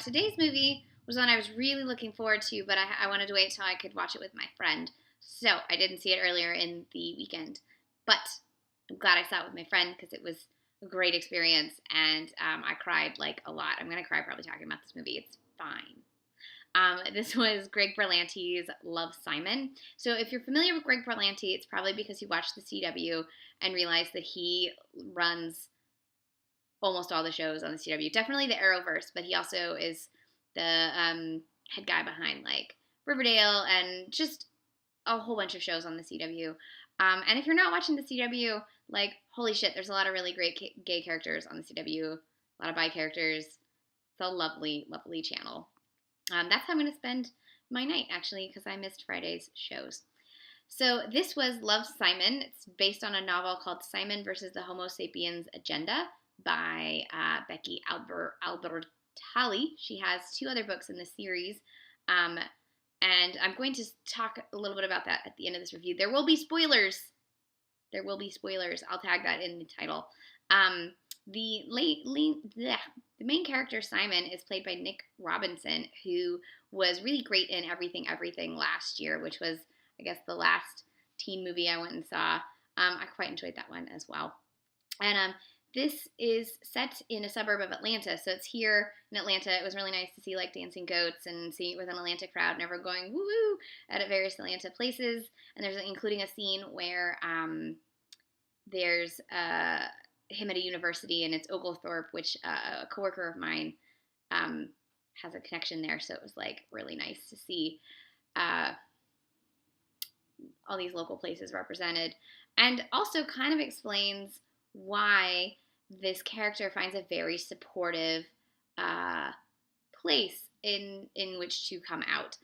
Today's movie was one I was really looking forward to, but I wanted to wait until I could watch it with my friend. So I didn't see it earlier in the weekend, but I'm glad I saw it with my friend because it was a great experience, and I cried like a lot. I'm gonna cry probably talking about this movie. It's fine. This was Greg Berlanti's Love, Simon. So if you're familiar with Greg Berlanti, it's probably because you watched the CW and realized that he runs almost all the shows on the CW. Definitely the Arrowverse, but he also is the head guy behind like Riverdale and just a whole bunch of shows on the CW. And if you're not watching the CW, like, holy shit, there's a lot of really great gay characters on the CW, a lot of bi characters. It's a lovely, lovely channel. That's how I'm going to spend my night, actually, because I missed Friday's shows. So this was Love, Simon. It's based on a novel called Simon versus the Homo Sapiens Agenda by Becky Albertalli. She has 2 other books in the series, and I'm going to talk a little bit about that at the end of this review. There will be spoilers. There will be spoilers. I'll tag that in the title. The main character, Simon, is played by Nick Robinson, who was really great in Everything last year, which was, I guess, the last teen movie I went and saw. I quite enjoyed that one as well. And this is set in a suburb of Atlanta, so it's here in Atlanta. It was really nice to see like dancing goats and see it with an Atlanta crowd and everyone going woo-woo at various Atlanta places. And there's including a scene where there's him at a university, and it's Oglethorpe, which a coworker of mine has a connection there, so it was like really nice to see all these local places represented, and also kind of explains why this character finds a very supportive place in which to come out.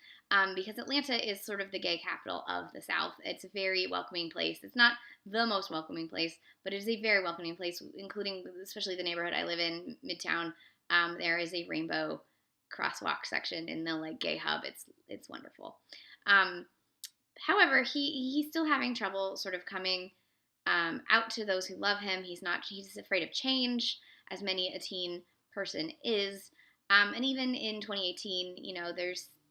Because Atlanta is sort of the gay capital of the South. It's a very welcoming place. It's not the most welcoming place, but it is a very welcoming place, including especially the neighborhood I live in, Midtown. There is a rainbow crosswalk section in the like gay hub. It's wonderful. However, he's still having trouble sort of coming out to those who love him. He's afraid of change, as many a teen person is. And even in 2018,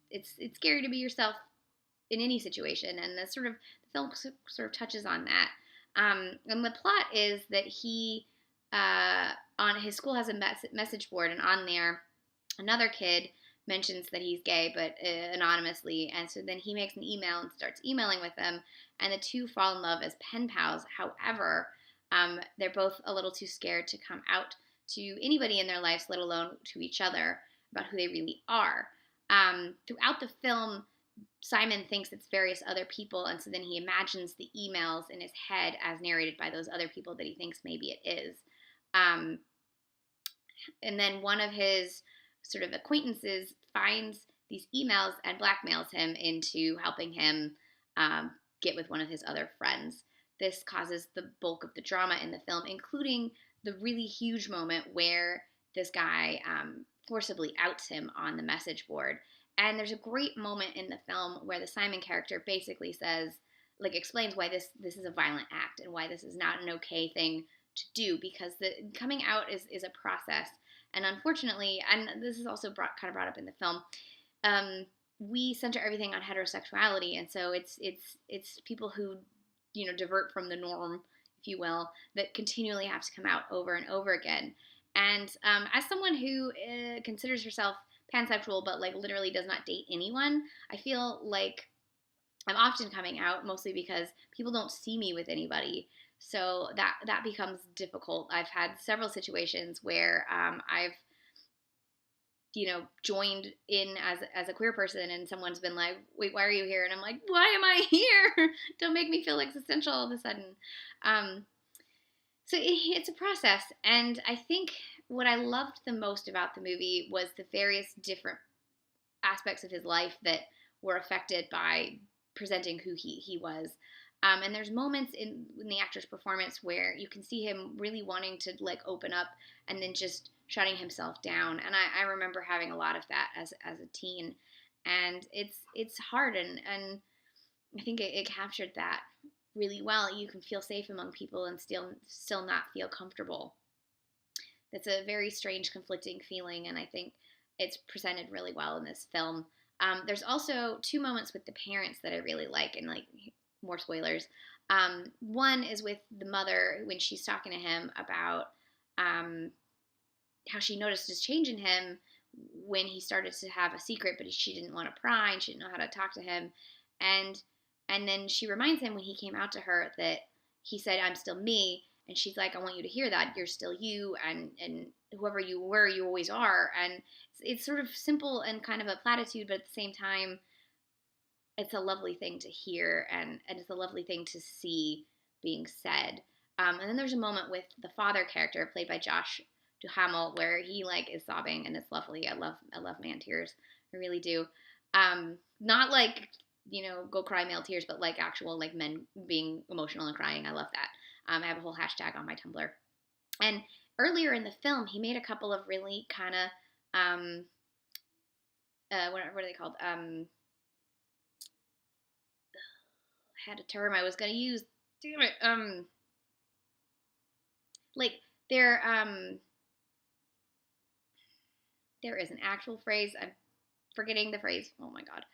it's scary to be yourself in any situation, and the film sort of touches on that. And the plot is that he on his school has a message board, and on there, another kid mentions that he's gay, but anonymously, and so then he makes an email and starts emailing with them, and the 2 fall in love as pen pals. However, they're both a little too scared to come out to anybody in their lives, let alone to each other, about who they really are. Throughout the film, Simon thinks it's various other people, and so then he imagines the emails in his head as narrated by those other people that he thinks maybe it is. And then one of his sort of acquaintances finds these emails and blackmails him into helping him get with one of his other friends. This causes the bulk of the drama in the film, including the really huge moment where this guy forcibly outs him on the message board. And there's a great moment in the film where the Simon character basically says, like, explains why this is a violent act and why this is not an okay thing to do, because the coming out is a process. And unfortunately, and this is also brought up in the film, we center everything on heterosexuality, and so it's people who divert from the norm, if you will, that continually have to come out over and over again. And as someone who considers herself pansexual but like literally does not date anyone, I feel like I'm often coming out mostly because people don't see me with anybody. So that becomes difficult. I've had several situations where I've joined in as a queer person, and someone's been like, wait, why are you here? And I'm like, why am I here? Don't make me feel existential all of a sudden. So it's a process, and I think what I loved the most about the movie was the various different aspects of his life that were affected by presenting who he was. And there's moments in the actor's performance where you can see him really wanting to like open up and then just shutting himself down. And I remember having a lot of that as a teen, and it's hard, and I think it captured that really well. You can feel safe among people and still not feel comfortable. That's a very strange, conflicting feeling, and I think it's presented really well in this film. There's also two moments with the parents that I really like, and like more spoilers. One is with the mother when she's talking to him about how she noticed this change in him when he started to have a secret, but she didn't want to pry and she didn't know how to talk to him. And then she reminds him when he came out to her that he said, "I'm still me." And she's like, "I want you to hear that. You're still you, and whoever you were, you always are." And it's sort of simple and kind of a platitude, but at the same time, it's a lovely thing to hear, and it's a lovely thing to see being said. And then there's a moment with the father character played by Josh Duhamel where he like is sobbing, and it's lovely. I love man tears. I really do. Not like, go cry male tears, but like actual like men being emotional and crying. I love that. I have a whole hashtag on my Tumblr. And earlier in the film, he made a couple of really kind of what are they called? Had a term I was gonna use. Damn it. Like there there is an actual phrase. I'm forgetting the phrase. Oh my god.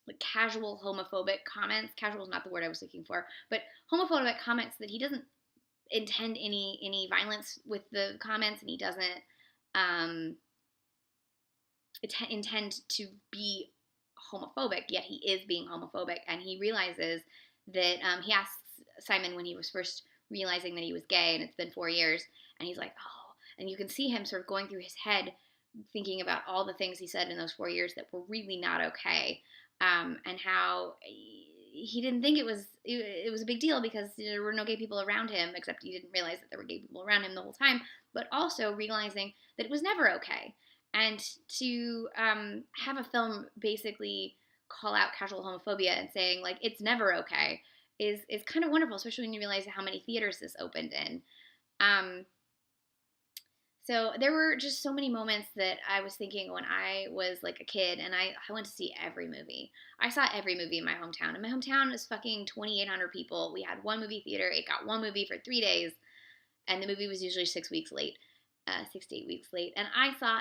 Like casual homophobic comments. Casual is not the word I was looking for, but homophobic comments that he doesn't intend any violence with the comments, and he doesn't intend to be homophobic, yet he is being homophobic, and he realizes that he asks Simon when he was first realizing that he was gay, and it's been 4 years, and he's like, oh, and you can see him sort of going through his head, thinking about all the things he said in those 4 years that were really not okay, and how he didn't think it was a big deal because there were no gay people around him, except he didn't realize that there were gay people around him the whole time, but also realizing that it was never okay. And to have a film basically call out casual homophobia and saying, like, it's never okay is kind of wonderful, especially when you realize how many theaters this opened in. So there were just so many moments that I was thinking when I was like a kid, and I went to see every movie. I saw every movie in my hometown. And my hometown is fucking 2,800 people. We had one movie theater. It got one movie for 3 days, and the movie was usually 6 weeks late, 6 to 8 weeks late. And I saw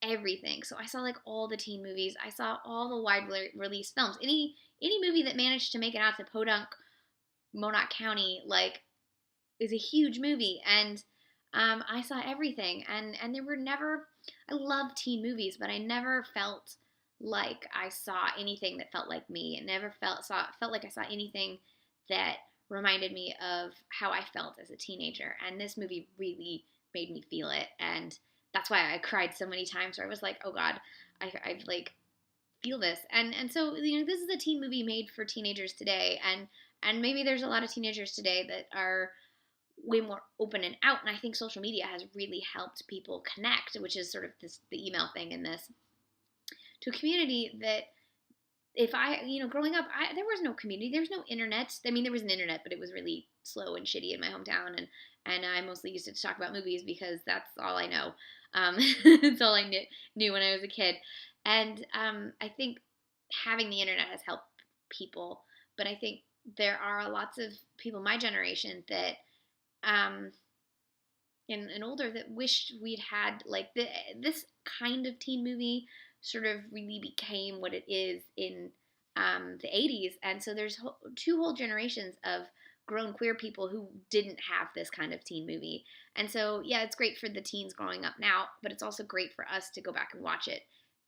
everything. So I saw like all the teen movies. I saw all the wide release films. Any movie that managed to make it out to Podunk, Monoc County, like, is a huge movie. And I saw everything, and there were never. I love teen movies, but I never felt like I saw anything that felt like me. It never felt like I saw anything that reminded me of how I felt as a teenager. And this movie really made me feel it, and that's why I cried so many times. Where I was like, oh God, I like feel this, and so this is a teen movie made for teenagers today, and maybe there's a lot of teenagers today that are way more open and out, and I think social media has really helped people connect, which is sort of the email thing in this, to a community that if I, growing up, there was no community, there was no internet. I mean, there was an internet, but it was really slow and shitty in my hometown, and I mostly used it to talk about movies because that's all I know. That's all I knew when I was a kid, and I think having the internet has helped people, but I think there are lots of people my generation that and older that wished we'd had like this kind of teen movie sort of really became what it is in the 80s. And so there's two whole generations of grown queer people who didn't have this kind of teen movie. And so, yeah, it's great for the teens growing up now, but it's also great for us to go back and watch it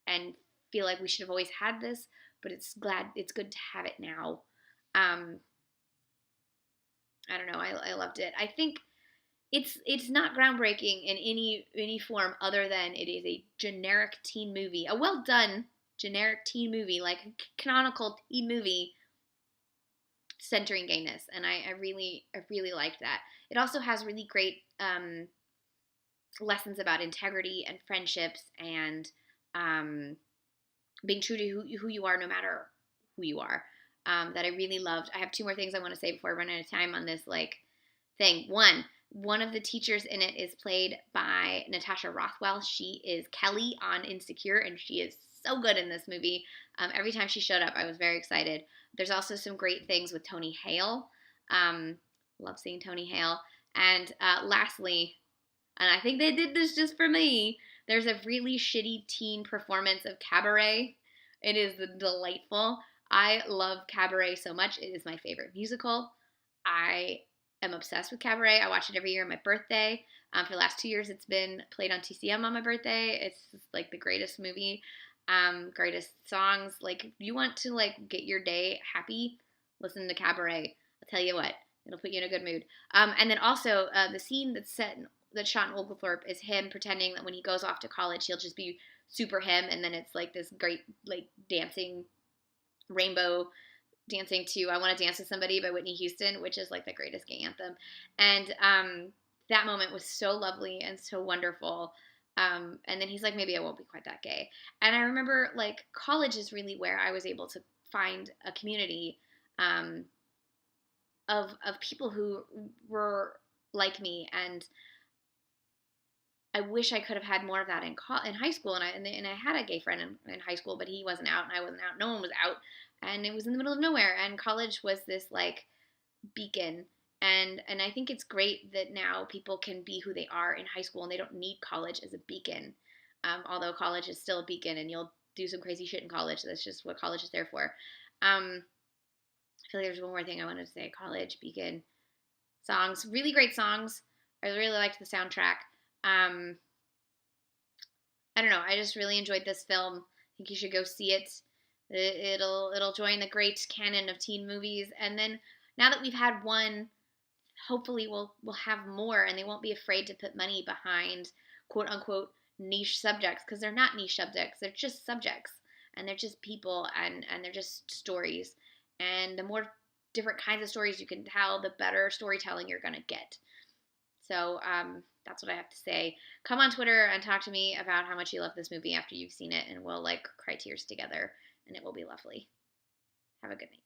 and feel like we should have always had this, but it's good to have it now. I don't know. I loved it. I think it's not groundbreaking in any form other than it is a generic teen movie, a well done generic teen movie, like a canonical teen movie centering gayness, and I really liked that. It also has really great lessons about integrity and friendships and being true to who you are, no matter who you are. That I really loved. I have two more things I want to say before I run out of time on this thing. One of the teachers in it is played by Natasha Rothwell. She is Kelly on Insecure, and she is so good in this movie. Every time she showed up, I was very excited. There's also some great things with Tony Hale, Love seeing Tony Hale. And lastly, and I think they did this just for me, there's a really shitty teen performance of Cabaret. It is delightful. I love Cabaret so much. It is my favorite musical. I am obsessed with Cabaret. I watch it every year on my birthday. For the last 2 years, it's been played on TCM on my birthday. It's just, like, the greatest movie, greatest songs. Like, you want to, like, get your day happy, listen to Cabaret. I'll tell you what, it'll put you in a good mood. And then also, the scene that's shot in Oglethorpe is him pretending that when he goes off to college, he'll just be super him, and then it's like this great, like, dancing rainbow dancing to I Want to Dance with Somebody by Whitney Houston, which is like the greatest gay anthem. And that moment was so lovely and so wonderful. And then he's like, maybe I won't be quite that gay. And I remember, like, college is really where I was able to find a community of people who were like me. And I wish I could have had more of that in high school. And I had a gay friend in high school, but he wasn't out and I wasn't out. No one was out. And it was in the middle of nowhere. And college was this, like, beacon. And I think it's great that now people can be who they are in high school and they don't need college as a beacon. Although college is still a beacon and you'll do some crazy shit in college. That's just what college is there for. I feel like there's one more thing I wanted to say. College, beacon, songs, really great songs. I really liked the soundtrack. I don't know. I just really enjoyed this film. I think you should go see it. It'll join the great canon of teen movies. And then now that we've had one, hopefully we'll have more, and they won't be afraid to put money behind quote unquote niche subjects, because they're not niche subjects. They're just subjects, and they're just people, and they're just stories. And the more different kinds of stories you can tell, the better storytelling you're gonna get. So that's what I have to say. Come on Twitter and talk to me about how much you love this movie after you've seen it, and we'll, like, cry tears together, and it will be lovely. Have a good night.